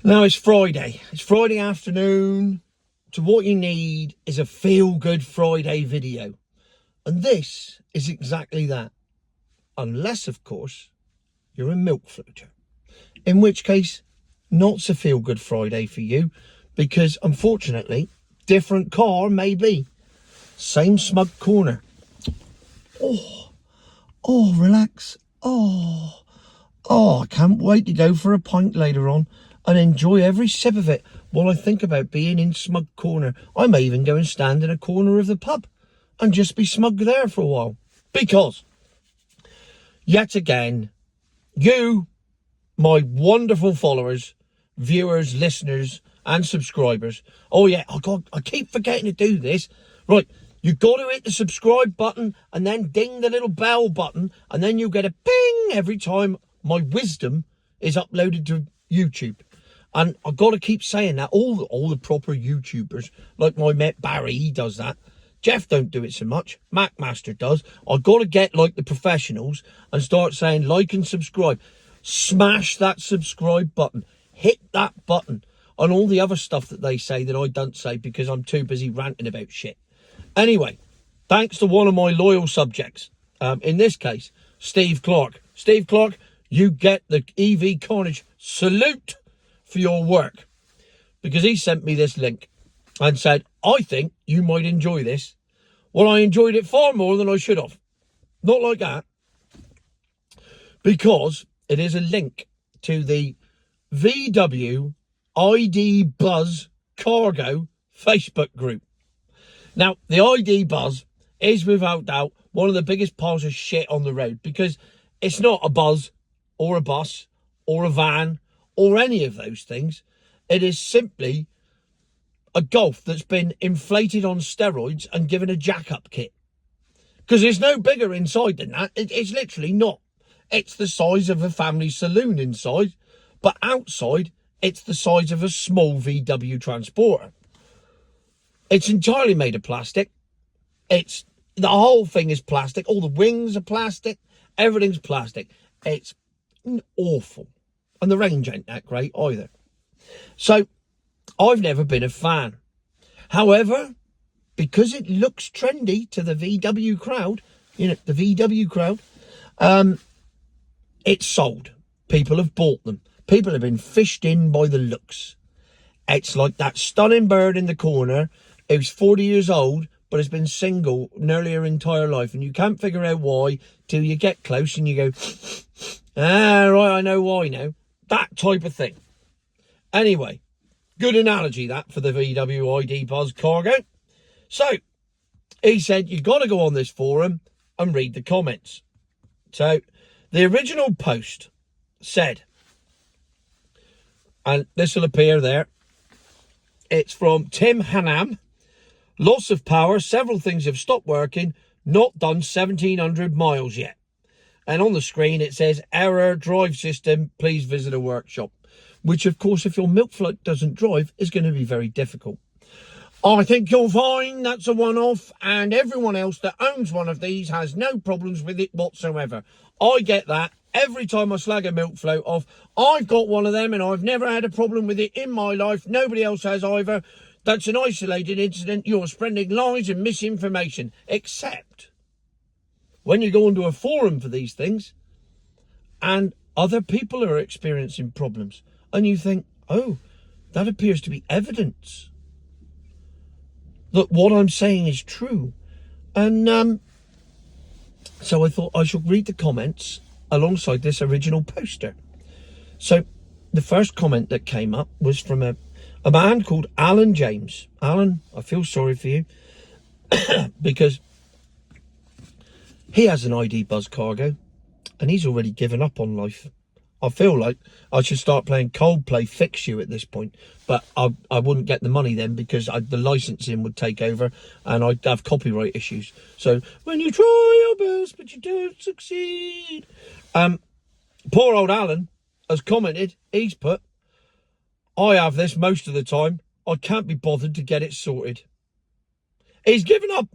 Now it's Friday. It's Friday afternoon. So what you need is a feel-good Friday video. And this is exactly that. Unless, of course, you're a milk floater. In which case, not so feel-good Friday for you. Because, unfortunately, different car maybe. Same Smug corner. Oh, relax. I can't wait to go for a pint later on and enjoy every sip of it while I think about being in Smug corner. I may even go and stand in a corner of the pub and just be smug there for a while. Because, yet again, you, my wonderful followers, viewers, listeners, and subscribers. Oh yeah, I keep forgetting to do this. Right, you got to hit the subscribe button and then ding the little bell button, and then you'll get a ping every time my wisdom is uploaded to YouTube. And I've got to keep saying that. All the proper YouTubers, like my mate Barry, he does that. Jeff don't do it so much. Macmaster does. I've got to get like the professionals and start saying like and subscribe. Smash that subscribe button. Hit that button. And all the other stuff that they say that I don't say because I'm too busy ranting about shit. Anyway, thanks to one of my loyal subjects. In this case, Steve Clark. Steve Clark, you get the EV Carnage salute for your work. Because he sent me this link and said, I think you might enjoy this. Well, I enjoyed it far more than I should have. Not like that. Because it is a link to the VW ID Buzz Cargo Facebook group. Now, the ID Buzz is without doubt one of the biggest piles of shit on the road because it's not a buzz or a bus or a van or any of those things. It is simply a Golf that's been inflated on steroids and given a jack-up kit. Because it's no bigger inside than that. It's literally not. It's the size of a family saloon inside, but outside, it's the size of a small VW transporter. It's entirely made of plastic. The whole thing is plastic. All the wings are plastic. Everything's plastic. It's awful. And the range ain't that great either. So, I've never been a fan. However, because it looks trendy to the VW crowd, it's sold. People have bought them. People have been fished in by the looks. It's like that stunning bird in the corner who's 40 years old but has been single nearly her entire life, and you can't figure out why till you get close and you go, right, I know why now. That type of thing. Anyway, good analogy that for the VW ID Buzz Cargo. So, he said, you've got to go on this forum and read the comments. So, the original post said, and this will appear there, it's from Tim Hanam. Loss of power, several things have stopped working, not done 1,700 miles yet. And on the screen it says, error, drive system, please visit a workshop. Which, of course, if your milk float doesn't drive, is going to be very difficult. I think you'll find that's a one-off, and everyone else that owns one of these has no problems with it whatsoever. I get that. Every time I slag a milk float off, I've got one of them and I've never had a problem with it in my life. Nobody else has either. That's an isolated incident. You're spreading lies and misinformation. Except when you go onto a forum for these things and other people are experiencing problems and you think, oh, that appears to be evidence that what I'm saying is true. And so I thought I should read the comments alongside this original poster. So the first comment that came up was from a man called Alan James. Alan, I feel sorry for you because he has an ID Buzz Cargo and he's already given up on life. I feel like I should start playing Coldplay Fix You at this point, but I wouldn't get the money then because the licensing would take over and I'd have copyright issues. So, when you try your best but you don't succeed. Poor old Alan has commented, he's put, I have this most of the time. I can't be bothered to get it sorted. He's given up.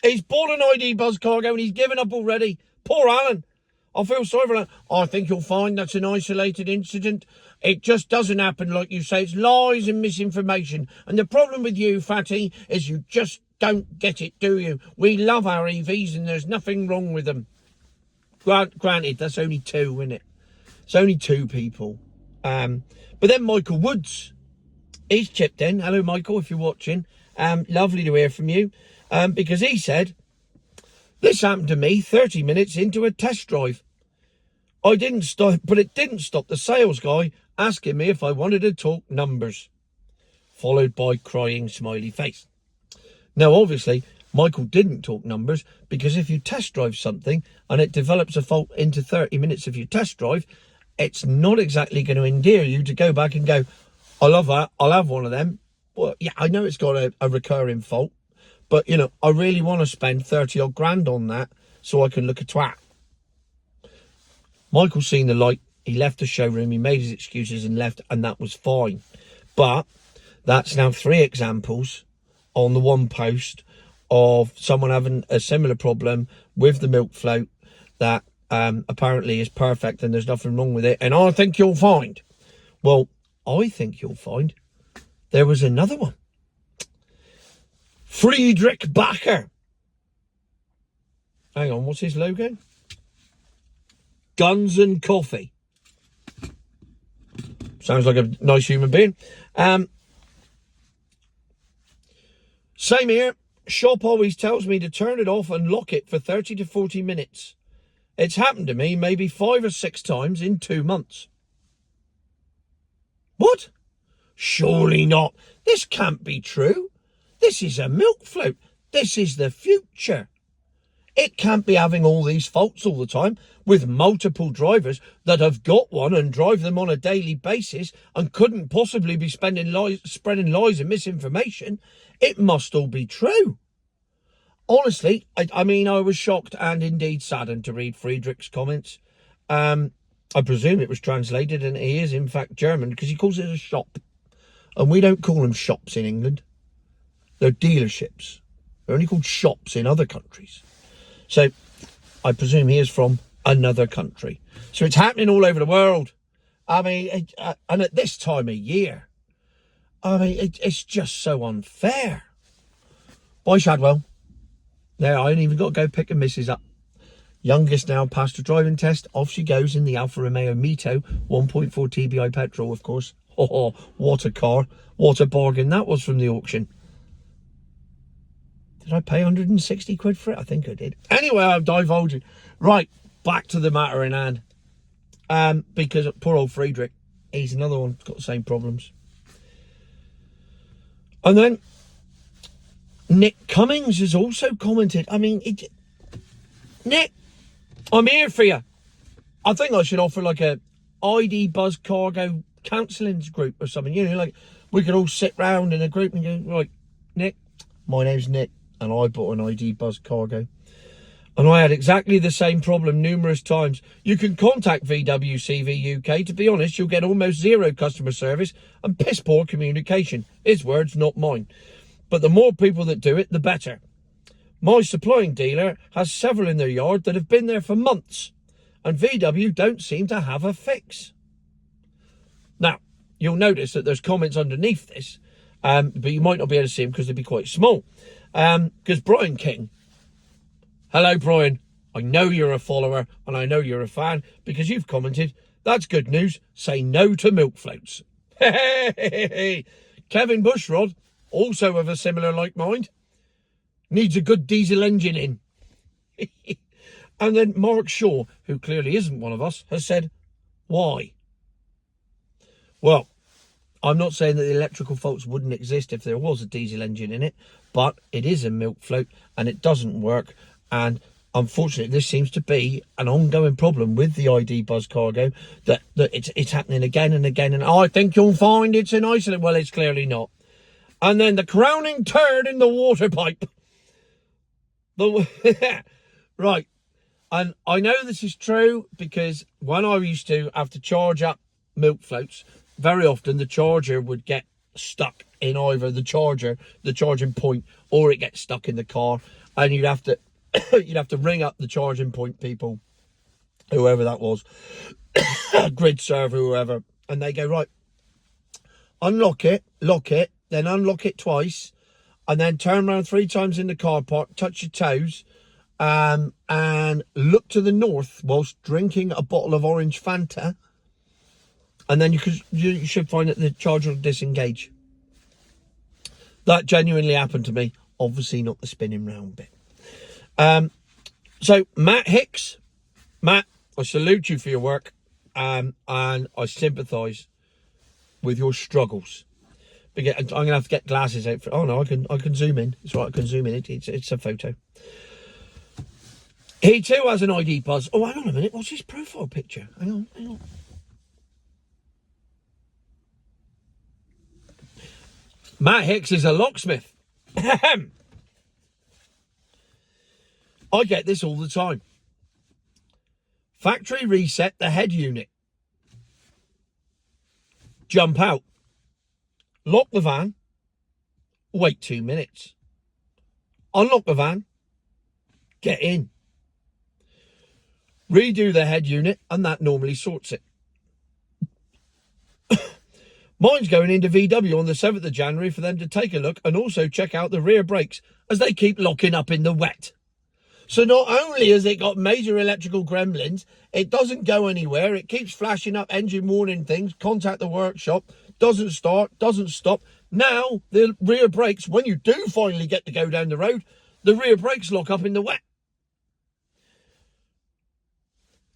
He's bought an ID Buzz Cargo and he's given up already. Poor Alan. I feel sorry for that. I think you'll find that's an isolated incident It just doesn't happen like you say. It's lies and misinformation. And the problem with you, Fatty, is you just don't get it, do you? We love our EVs and there's nothing wrong with them. Granted, that's only two, isn't it? It's only two people. But then Michael Woods, he's chipped in. Hello, Michael, if you're watching. Lovely to hear from you. Because he said, this happened to me 30 minutes into a test drive. I didn't stop, but it didn't stop the sales guy asking me if I wanted to talk numbers. Followed by crying smiley face. Now, obviously, Michael didn't talk numbers because if you test drive something and it develops a fault into 30 minutes of your test drive, it's not exactly going to endear you to go back and go, I love that, I'll have one of them. Well, yeah, I know it's got a recurring fault, but, you know, I really want to spend 30 odd grand on that so I can look a twat. Michael's seen the light, he left the showroom, he made his excuses and left, and that was fine. But that's now 3 examples on the one post of someone having a similar problem with the milk float that apparently is perfect and there's nothing wrong with it. And I think you'll find, well, I think you'll find there was another one. Friedrich Bacher. Hang on, what's his logo? Guns and Coffee. Sounds like a nice human being. Same here. Shop always tells me to turn it off and lock it for 30 to 40 minutes. It's happened to me maybe 5 or 6 times in 2 months. What? Surely not. This can't be true. This is a milk float. This is the future. It can't be having all these faults all the time with multiple drivers that have got one and drive them on a daily basis and couldn't possibly be spreading lies and misinformation. It must all be true. Honestly, I mean, I was shocked and indeed saddened to read Friedrich's comments. I presume it was translated and he is in fact German because he calls it a shop. And we don't call them shops in England. They're dealerships. They're only called shops in other countries. So I presume he is from another country. So it's happening all over the world. I mean, and at this time of year, I mean, it's just so unfair. Bye, Shadwell. There, I ain't even got to go pick the missus up. Youngest now passed her driving test. Off she goes in the Alfa Romeo Mito, 1.4 TBI petrol, of course. Oh, what a car. What a bargain that was from the auction. Did I pay 160 quid for it? I think I did. Anyway, I'm divulging. Right, back to the matter in hand. Because poor old Friedrich, he's another one who's got the same problems. And then Nick Cummings has also commented. I mean, Nick, I'm here for you. I think I should offer like a ID Buzz Cargo counselling group or something. You know, like we could all sit round in a group and go, right, Nick, my name's Nick and I bought an ID Buzz Cargo. And I had exactly the same problem numerous times. You can contact VWCV UK. To be honest, you'll get almost zero customer service and piss poor communication. His words, not mine. But the more people that do it, the better. My supplying dealer has several in their yard that have been there for months. And VW don't seem to have a fix. Now, you'll notice that there's comments underneath this. But you might not be able to see them because they'd be quite small. Because Brian King... Hello, Brian. I know you're a follower and I know you're a fan because you've commented. That's good news. Say no to milk floats. Kevin Bushrod, also of a similar like mind, needs a good diesel engine in. And then Mark Shaw, who clearly isn't one of us, has said, why? Well, I'm not saying that the electrical faults wouldn't exist if there was a diesel engine in it, but it is a milk float and it doesn't work. And unfortunately, this seems to be an ongoing problem with the ID Buzz Cargo, that it's happening again and again. And I think you'll find it's an isolate. Well, it's clearly not. And then the crowning turd in the water pipe. Right. And I know this is true because when I used to have to charge up milk floats, very often the charger would get stuck in either the charging point, or it gets stuck in the car. And you'd have to... you'd have to ring up the charging point people, whoever that was, grid server, whoever, And they go, right, unlock it, lock it, then unlock it twice, and then turn around 3 times in the car park, touch your toes, and look to the north whilst drinking a bottle of orange Fanta. And then you should find that the charger will disengage. That genuinely happened to me. Obviously not the spinning round bit. So Matt Hicks, Matt, I salute you for your work, and I sympathise with your struggles. I'm going to have to get glasses out for. Oh no, I can zoom in. It's right, I can zoom in. It's a photo. He too has an ID buzz. Oh, hang on a minute. What's his profile picture? Hang on. Matt Hicks is a locksmith. I get this all the time. Factory reset the head unit. Jump out. Lock the van. Wait 2 minutes. Unlock the van. Get in. Redo the head unit, and that normally sorts it. Mine's going into VW on the 7th of January for them to take a look and also check out the rear brakes as they keep locking up in the wet. So not only has it got major electrical gremlins, it doesn't go anywhere. It keeps flashing up engine warning things. Contact the workshop. Doesn't start. Doesn't stop. Now, the rear brakes, when you do finally get to go down the road, the rear brakes lock up in the wet.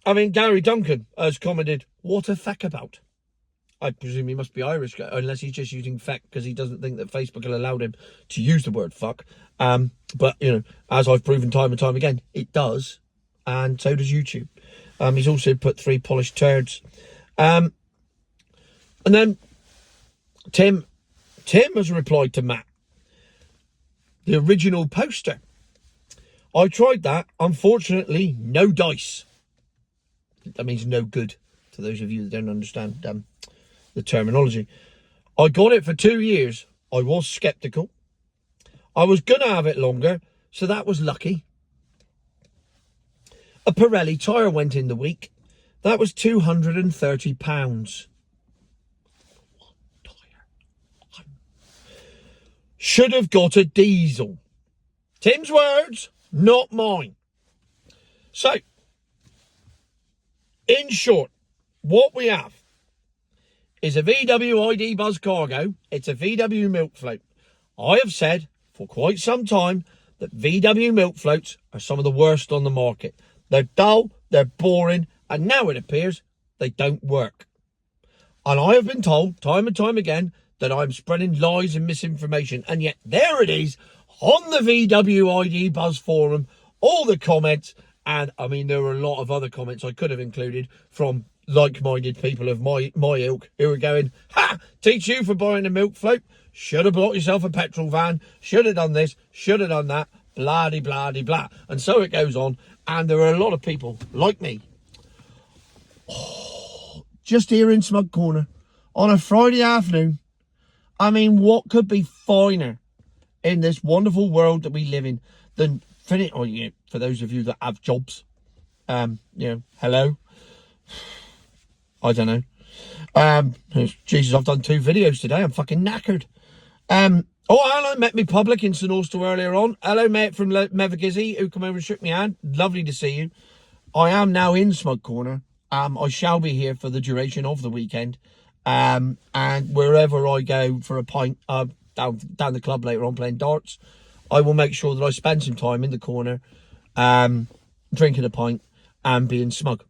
I mean, Gary Duncan has commented, what a feck about. I presume he must be Irish, unless he's just using feck because he doesn't think that Facebook will allow him to use the word fuck. But, you know, as I've proven time and time again, it does. And so does YouTube. He's also put 3 polished turds. And then Tim has replied to Matt. The original poster. I tried that. Unfortunately, no dice. That means no good to those of you that don't understand the terminology. I got it for 2 years. I was sceptical. I was going to have it longer, so that was lucky. A Pirelli tyre went in the week. That was £230. Should have got a diesel. Tim's words, not mine. So, in short, what we have is a VW ID Buzz Cargo. It's a VW milk float. I have said for quite some time that VW milk floats are some of the worst on the market. They're dull, they're boring, and now it appears they don't work. And I have been told time and time again that I'm spreading lies and misinformation. And yet there it is on the VW ID Buzz forum, all the comments. And I mean, there were a lot of other comments I could have included from like-minded people of my ilk who were going, ha, teach you for buying a milk float. Should have bought yourself a petrol van. Should have done this. Should have done that. Blah, de, blah, de, blah. And so it goes on. And there are a lot of people like me. Oh, just here in Smug Corner on a Friday afternoon. I mean, what could be finer in this wonderful world that we live in than for those of you that have jobs, hello. I don't know. Jesus, I've done 2 videos today. I'm fucking knackered. Hello, met me public in St Austell earlier on. Hello, mate from Mevagizzy who come over and shook me hand. Lovely to see you. I am now in Smug Corner. I shall be here for the duration of the weekend. And wherever I go for a pint, down the club later on playing darts, I will make sure that I spend some time in the corner, drinking a pint and being smug.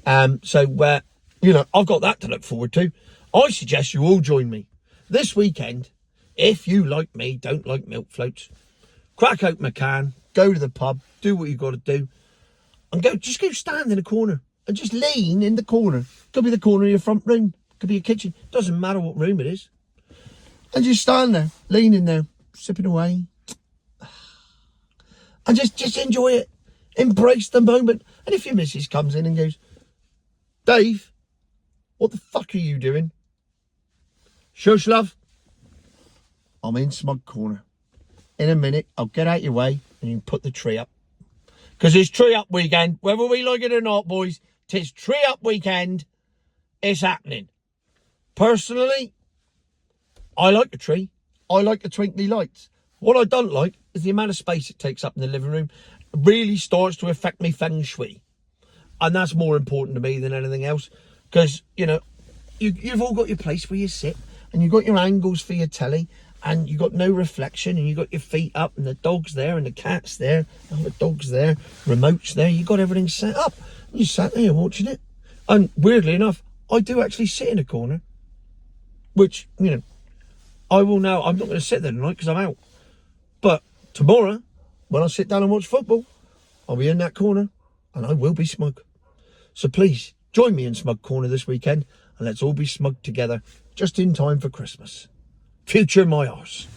I've got that to look forward to. I suggest you all join me this weekend. If you, like me, don't like milk floats, crack open a can, go to the pub, do what you've got to do, and go stand in a corner and just lean in the corner. Could be the corner of your front room, could be your kitchen, doesn't matter what room it is. And just stand there, leaning there, sipping away. And just enjoy it. Embrace the moment. And if your missus comes in and goes, Dave, what the fuck are you doing? Shush, love. I'm in Smug Corner. In a minute, I'll get out your way and you can put the tree up. Because it's tree up weekend. Whether we like it or not, boys, 'tis tree up weekend. It's happening. Personally, I like the tree. I like the twinkly lights. What I don't like is the amount of space it takes up in the living room. It really starts to affect me feng shui. And that's more important to me than anything else. Because, you know, you've all got your place where you sit. And you've got your angles for your telly. And you've got no reflection. And you've got your feet up. And the dog's there. And the cat's there. And the dog's there. Remote's there. You've got everything set up. And you sat there watching it. And weirdly enough, I do actually sit in a corner. Which, you know, I will now. I'm not going to sit there tonight because I'm out. But tomorrow, when I sit down and watch football, I'll be in that corner. And I will be smug. So please, join me in Smug Corner this weekend. And let's all be smug together. Just in time for Christmas. Future my arse.